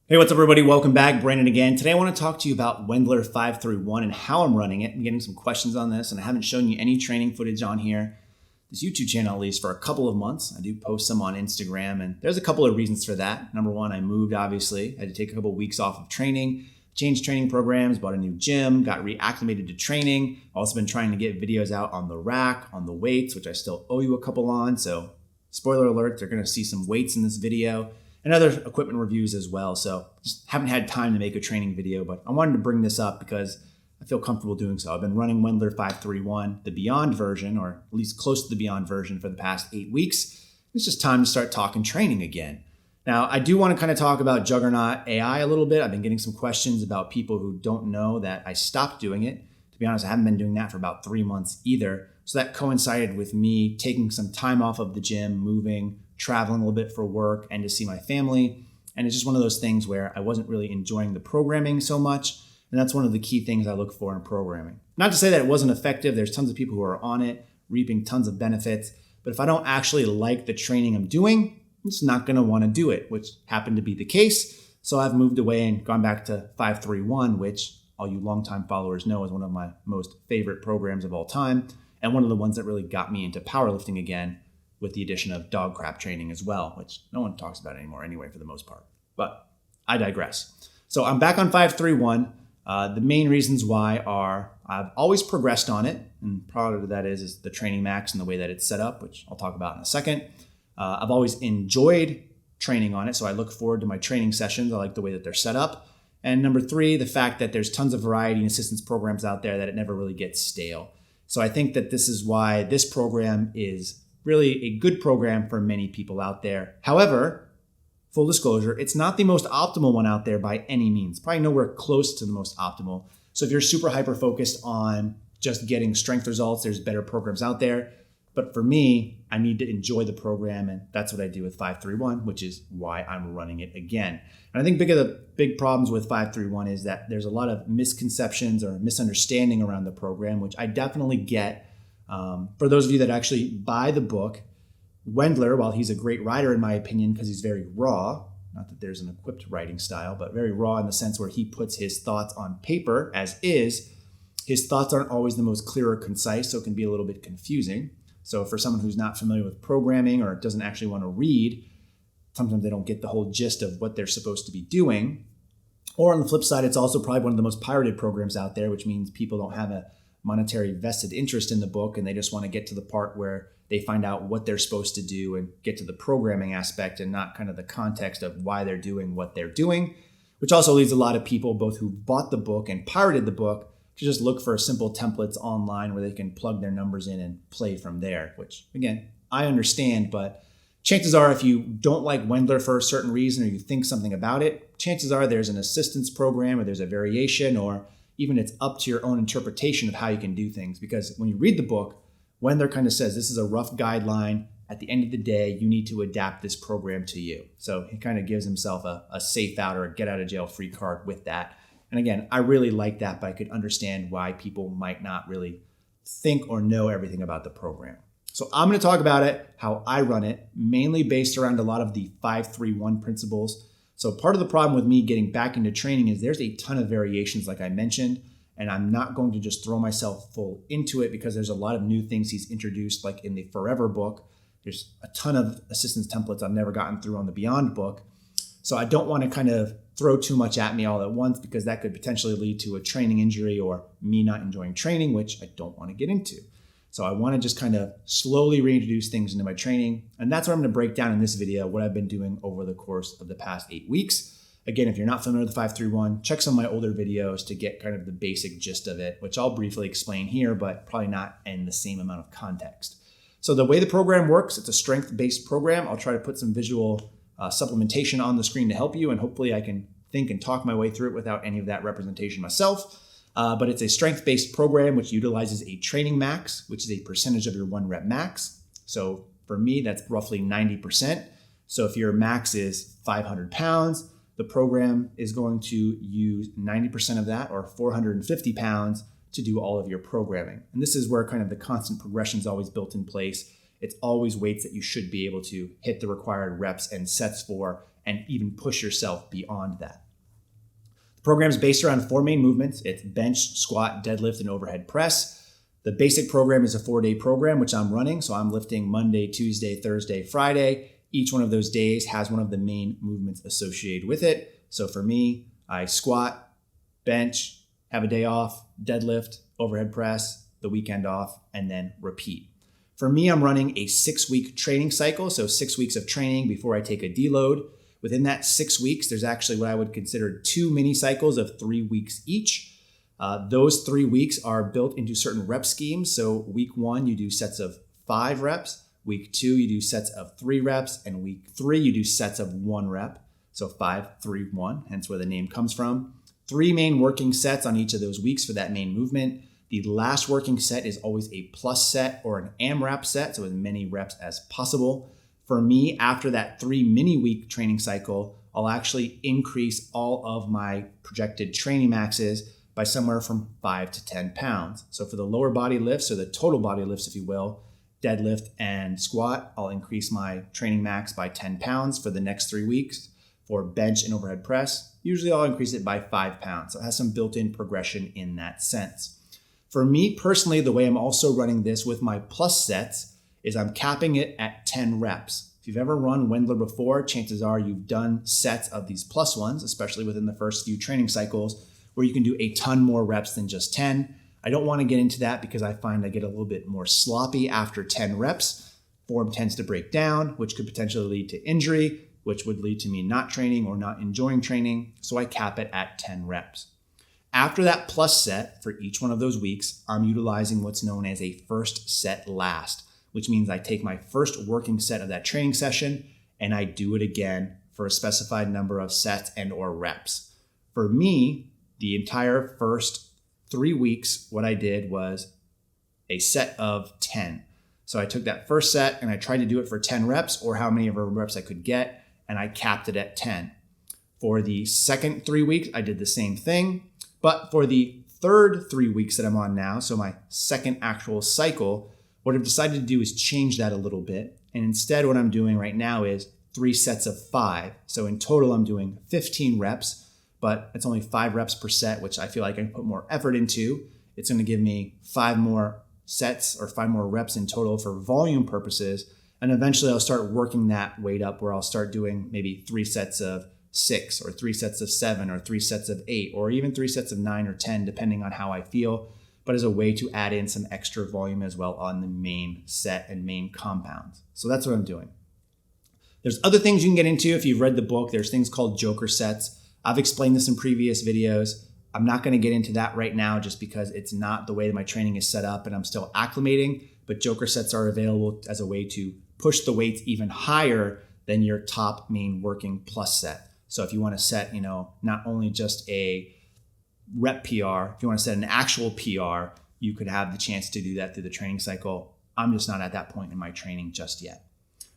Hey, what's up, everybody? Welcome back. Brandon again. Today I want to talk to you about Wendler 531 and how I'm running it. I'm getting some questions on this, and I haven't shown you any training footage on here, this YouTube channel at least, for a couple of months. I do post some on Instagram, and there's a couple of reasons for that. Number one, I moved, obviously. I had to take a couple of weeks off of training, changed training programs, bought a new gym, got reacclimated to training. Also been trying to get videos out on the rack, on the weights, which I still owe you a couple on. So spoiler alert, they're going to see some weights in this video and other equipment reviews as well. So just haven't had time to make a training video, but I wanted to bring this up because I feel comfortable doing so. I've been running Wendler 531, the Beyond version, or at least close to the Beyond version, for the past 8 weeks. It's just time to start talking training again. Now, I do want to kind of talk about Juggernaut AI a little bit. I've been getting some questions about people who don't know that I stopped doing it. To be honest, I haven't been doing that for about 3 months either. So that coincided with me taking some time off of the gym, moving, traveling a little bit for work and to see my family. And it's just one of those things where I wasn't really enjoying the programming so much. And that's one of the key things I look for in programming. Not to say that it wasn't effective. There's tons of people who are on it, reaping tons of benefits. But if I don't actually like the training I'm doing, I'm just not going to want to do it, which happened to be the case. So I've moved away and gone back to 531, which all you longtime followers know is one of my most favorite programs of all time. And one of the ones that really got me into powerlifting again, with the addition of dog crap training as well, which no one talks about anymore anyway for the most part. But I digress. So I'm back on 531. The main reasons why are I've always progressed on it, and part of that is the training max and the way that it's set up, which I'll talk about in a second. I've always enjoyed training on it, so I look forward to my training sessions. I like the way that they're set up. And number 3, the fact that there's tons of variety and assistance programs out there that it never really gets stale. So I think that this is why this program is really a good program for many people out there. However, full disclosure, it's not the most optimal one out there by any means, probably nowhere close to the most optimal. So if you're super hyper focused on just getting strength results, there's better programs out there. But for me, I need to enjoy the program, and that's what I do with 531, which is why I'm running it again. And I think the big problems with 531 is that there's a lot of misconceptions or misunderstanding around the program, which I definitely get. For those of you that actually buy the book, Wendler, while he's a great writer in my opinion because he's very raw, not that there's an equipped writing style, but very raw in the sense where he puts his thoughts on paper as is, his thoughts aren't always the most clear or concise, so it can be a little bit confusing. So for someone who's not familiar with programming or doesn't actually want to read, sometimes they don't get the whole gist of what they're supposed to be doing. Or on the flip side, it's also probably one of the most pirated programs out there, which means people don't have a monetary vested interest in the book, and they just want to get to the part where they find out what they're supposed to do and get to the programming aspect and not kind of the context of why they're doing what they're doing, which also leads a lot of people, both who bought the book and pirated the book, to just look for simple templates online where they can plug their numbers in and play from there, which again, I understand, but chances are if you don't like Wendler for a certain reason or you think something about it, chances are there's an assistance program or there's a variation, or even it's up to your own interpretation of how you can do things. Because when you read the book, Wendler kind of says this is a rough guideline. At the end of the day, you need to adapt this program to you. So he kind of gives himself a safe out or a get out of jail free card with that. And again, I really like that, but I could understand why people might not really think or know everything about the program. So I'm going to talk about it, how I run it, mainly based around a lot of the 531 principles. So part of the problem with me getting back into training is there's a ton of variations, like I mentioned, and I'm not going to just throw myself full into it because there's a lot of new things he's introduced, like in the Forever book. There's a ton of assistance templates I've never gotten through on the Beyond book. So I don't want to kind of throw too much at me all at once because that could potentially lead to a training injury or me not enjoying training, which I don't want to get into. So I want to just kind of slowly reintroduce things into my training. And that's what I'm going to break down in this video, what I've been doing over the course of the past 8 weeks. Again, if you're not familiar with the 531, check some of my older videos to get kind of the basic gist of it, which I'll briefly explain here, but probably not in the same amount of context. So the way the program works, it's a strength-based program. I'll try to put some visual supplementation on the screen to help you, and hopefully I can think and talk my way through it without any of that representation myself. But it's a strength-based program which utilizes a training max, which is a percentage of your 1 rep max. So for me, that's roughly 90%. So if your max is 500 pounds, the program is going to use 90% of that, or 450 pounds, to do all of your programming. And this is where kind of the constant progression is always built in place. It's always weights that you should be able to hit the required reps and sets for and even push yourself beyond that. The program is based around 4 main movements. It's bench, squat, deadlift, and overhead press. The basic program is a 4-day program, which I'm running. So I'm lifting Monday, Tuesday, Thursday, Friday. Each one of those days has one of the main movements associated with it. So for me, I squat, bench, have a day off, deadlift, overhead press, the weekend off, and then repeat. For me, I'm running a 6-week training cycle. So 6 weeks of training before I take a deload. Within that 6 weeks, there's actually what I would consider 2 mini cycles of 3 weeks each. Those 3 weeks are built into certain rep schemes. So week 1, you do sets of 5 reps. Week 2, you do sets of 3 reps. And week 3, you do sets of 1 rep. So 5, 3, 1, hence where the name comes from. 3 main working sets on each of those weeks for that main movement. The last working set is always a plus set or an AMRAP set, so as many reps as possible. For me, after that 3 mini week training cycle, I'll actually increase all of my projected training maxes by somewhere from 5 to 10 pounds. So for the lower body lifts, or the total body lifts, if you will, deadlift and squat, I'll increase my training max by 10 pounds for the next 3 weeks. For bench and overhead press, usually I'll increase it by 5 pounds. So it has some built-in progression in that sense. For me personally, the way I'm also running this with my plus sets is I'm capping it at 10 reps. If you've ever run Wendler before, chances are you've done sets of these plus ones, especially within the first few training cycles, where you can do a ton more reps than just 10. I don't want to get into that because I find I get a little bit more sloppy after 10 reps. Form tends to break down, which could potentially lead to injury, which would lead to me not training or not enjoying training. So I cap it at 10 reps. After that plus set for each one of those weeks, I'm utilizing what's known as a first set last, which means I take my first working set of that training session and I do it again for a specified number of sets and or reps. For me, the entire first 3 weeks, what I did was a set of 10. So I took that first set and I tried to do it for 10 reps or how many of reps I could get, and I capped it at 10. For the second 3 weeks, I did the same thing. But for the third 3 weeks that I'm on now, so my second actual cycle, what I've decided to do is change that a little bit. And instead, what I'm doing right now is 3 sets of 5. So in total, I'm doing 15 reps, but it's only 5 reps per set, which I feel like I can put more effort into. It's going to give me 5 more sets or 5 more reps in total for volume purposes. And eventually I'll start working that weight up where I'll start doing maybe 3 sets of 6 or 3 sets of 7 or 3 sets of 8 or even 3 sets of 9 or 10, depending on how I feel, but as a way to add in some extra volume as well on the main set and main compounds. So that's what I'm doing. There's other things you can get into if you've read the book. There's things called joker sets. I've explained this in previous videos. I'm not going to get into that right now just because it's not the way that my training is set up and I'm still acclimating, but joker sets are available as a way to push the weights even higher than your top main working plus set. So if you want to set, not only just a rep PR, if you want to set an actual PR, you could have the chance to do that through the training cycle. I'm just not at that point in my training just yet.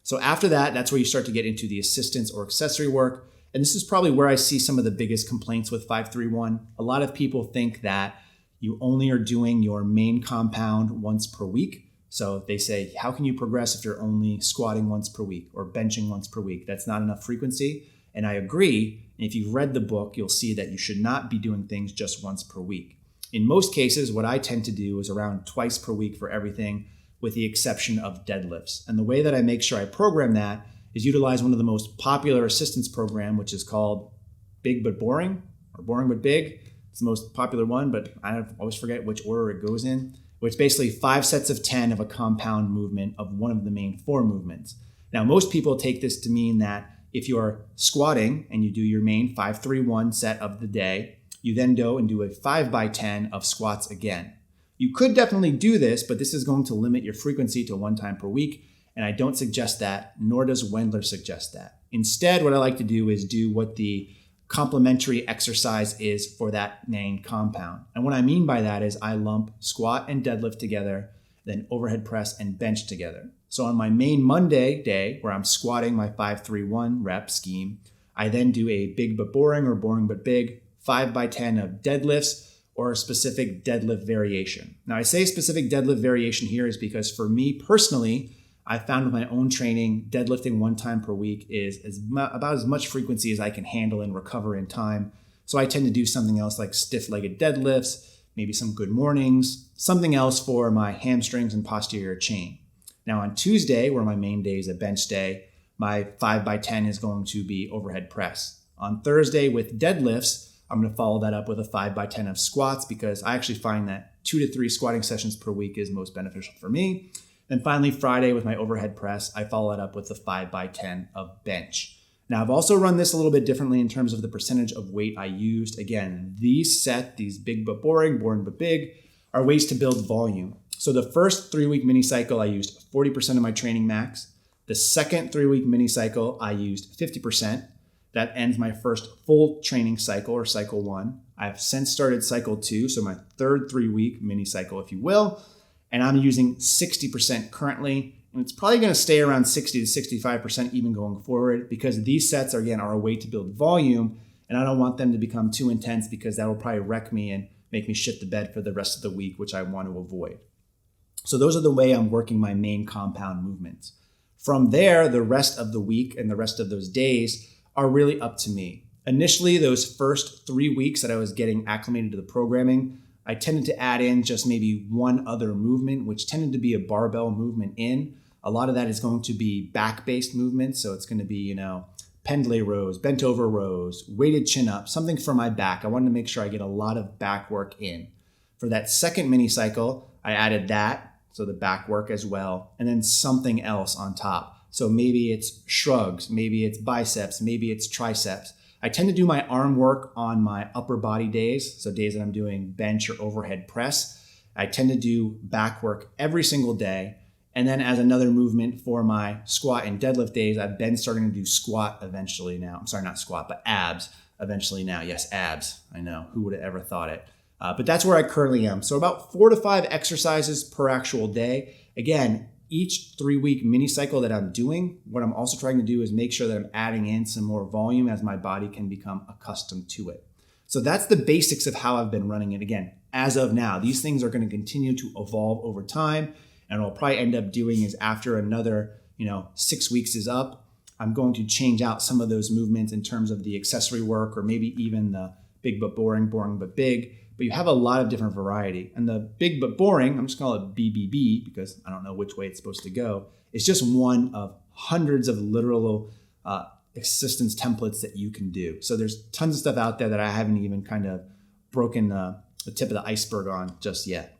So after that, that's where you start to get into the assistance or accessory work. And this is probably where I see some of the biggest complaints with 531. A lot of people think that you only are doing your main compound once per week. So they say, how can you progress if you're only squatting once per week or benching once per week? That's not enough frequency. And I agree. And if you've read the book, you'll see that you should not be doing things just once per week. In most cases, what I tend to do is around twice per week for everything, with the exception of deadlifts. And the way that I make sure I program that is utilize one of the most popular assistance program, which is called Big But Boring, or Boring But Big. It's the most popular one, but I always forget which order it goes in, which is basically 5 sets of 10 of a compound movement of one of the main 4 movements. Now, most people take this to mean that if you're squatting and you do your main 5-3-1 set of the day, you then go and do a 5x10 of squats again. You could definitely do this, but this is going to limit your frequency to 1 time per week. And I don't suggest that, nor does Wendler suggest that. Instead, what I like to do is do what the complementary exercise is for that main compound. And what I mean by that is I lump squat and deadlift together, then overhead press and bench together. So on my main Monday day, where I'm squatting my 5-3-1 rep scheme, I then do a big but boring or boring but big 5x10 of deadlifts or a specific deadlift variation. Now I say specific deadlift variation here is because for me personally, I found with my own training, deadlifting 1 time per week is about as much frequency as I can handle and recover in time. So I tend to do something else like stiff-legged deadlifts, maybe some good mornings, something else for my hamstrings and posterior chain. Now on Tuesday, where my main day is a bench day, my 5x10 is going to be overhead press. On Thursday with deadlifts, I'm going to follow that up with a 5x10 of squats because I actually find that 2 to 3 squatting sessions per week is most beneficial for me. And finally, Friday with my overhead press, I follow it up with the 5x10 of bench. Now, I've also run this a little bit differently in terms of the percentage of weight I used. Again, these big but boring but big, are ways to build volume. So the first 3-week mini cycle, I used 40% of my training max. The second 3-week mini cycle, I used 50%. That ends my first full training cycle, or cycle 1. I've since started cycle 2, so my third 3-week mini cycle, if you will, and I'm using 60% currently. And it's probably going to stay around 60 to 65% even going forward because these sets are a way to build volume, and I don't want them to become too intense because that will probably wreck me and make me shit the bed for the rest of the week, which I want to avoid. So those are the way I'm working my main compound movements. From there, the rest of the week and the rest of those days are really up to me. Initially, those first 3 weeks that I was getting acclimated to the programming, I tended to add in just maybe one other movement, which tended to be a barbell movement in. A lot of that is going to be back-based movements. So it's going to be, pendlay rows, bent over rows, weighted chin up, something for my back. I wanted to make sure I get a lot of back work in. For that second mini cycle, I added that, so the back work as well, and then something else on top. So maybe it's shrugs, maybe it's biceps, maybe it's triceps. I tend to do my arm work on my upper body days, so days that I'm doing bench or overhead press. I tend to do back work every single day. And then as another movement for my squat and deadlift days, I've been starting to do squat eventually now. I'm sorry, not squat, but abs eventually now. Yes, abs. I know. Who would have ever thought it? But that's where I currently am. So about 4 to 5 exercises per actual day. Again, each 3-week mini cycle that I'm doing, what I'm also trying to do is make sure that I'm adding in some more volume as my body can become accustomed to it. So that's the basics of how I've been running it. Again, as of now, these things are going to continue to evolve over time. And what I'll probably end up doing is after another, 6 weeks is up, I'm going to change out some of those movements in terms of the accessory work or maybe even the big but boring but big. But you have a lot of different variety. And the big but boring, I'm just going to call it BBB because I don't know which way it's supposed to go, is just one of hundreds of literal assistance templates that you can do. So there's tons of stuff out there that I haven't even kind of broken the tip of the iceberg on just yet.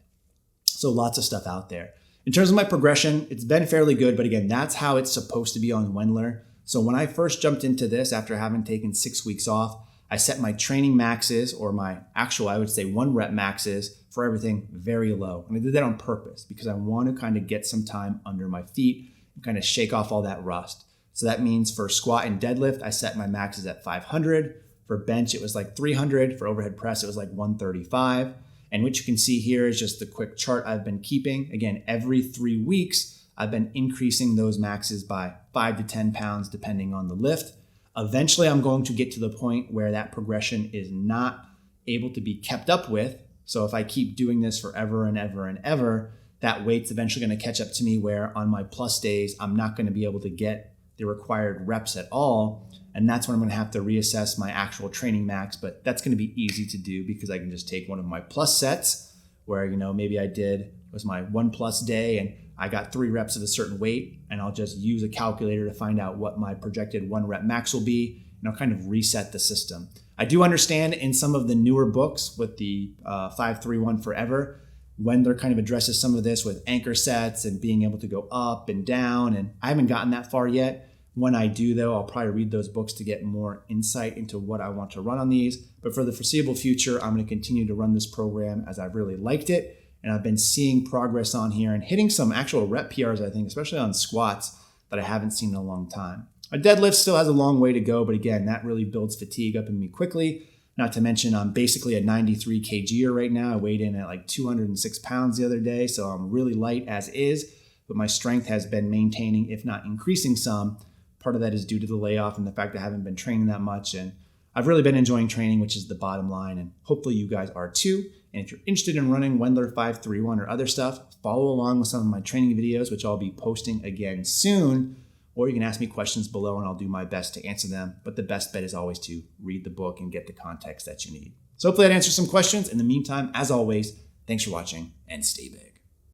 So lots of stuff out there. In terms of my progression, it's been fairly good, but again, that's how it's supposed to be on Wendler. So when I first jumped into this after having taken 6 weeks off, I set my training maxes or my actual, I would say 1 rep maxes for everything very low. And I did that on purpose because I want to kind of get some time under my feet and kind of shake off all that rust. So that means for squat and deadlift, I set my maxes at 500. For bench, it was like 300. For overhead press, it was like 135. And what you can see here is just the quick chart I've been keeping. Again, every 3 weeks, I've been increasing those maxes by 5 to 10 pounds, depending on the lift. Eventually, I'm going to get to the point where that progression is not able to be kept up with. So if I keep doing this forever and ever and ever, that weight's eventually going to catch up to me where on my plus days, I'm not going to be able to get the required reps at all. And that's when I'm going to have to reassess my actual training max. But that's going to be easy to do because I can just take one of my plus sets where, maybe it was my 1+ day and I got 3 reps of a certain weight, and I'll just use a calculator to find out what my projected 1 rep max will be, and I'll kind of reset the system. I do understand in some of the newer books with the 5-3-1 Forever, Wendler kind of addresses some of this with anchor sets and being able to go up and down, and I haven't gotten that far yet. When I do, though, I'll probably read those books to get more insight into what I want to run on these. But for the foreseeable future, I'm going to continue to run this program as I've really liked it. And I've been seeing progress on here and hitting some actual rep PRs, I think, especially on squats that I haven't seen in a long time. A deadlift still has a long way to go, but again, that really builds fatigue up in me quickly. Not to mention, I'm basically a 93 kg'er right now. I weighed in at like 206 pounds the other day, so I'm really light as is, but my strength has been maintaining, if not increasing some. Part of that is due to the layoff and the fact that I haven't been training that much, and I've really been enjoying training, which is the bottom line, and hopefully you guys are too. And if you're interested in running Wendler 531 or other stuff, follow along with some of my training videos, which I'll be posting again soon. Or you can ask me questions below and I'll do my best to answer them. But the best bet is always to read the book and get the context that you need. So hopefully that answers some questions. In the meantime, as always, thanks for watching and stay big.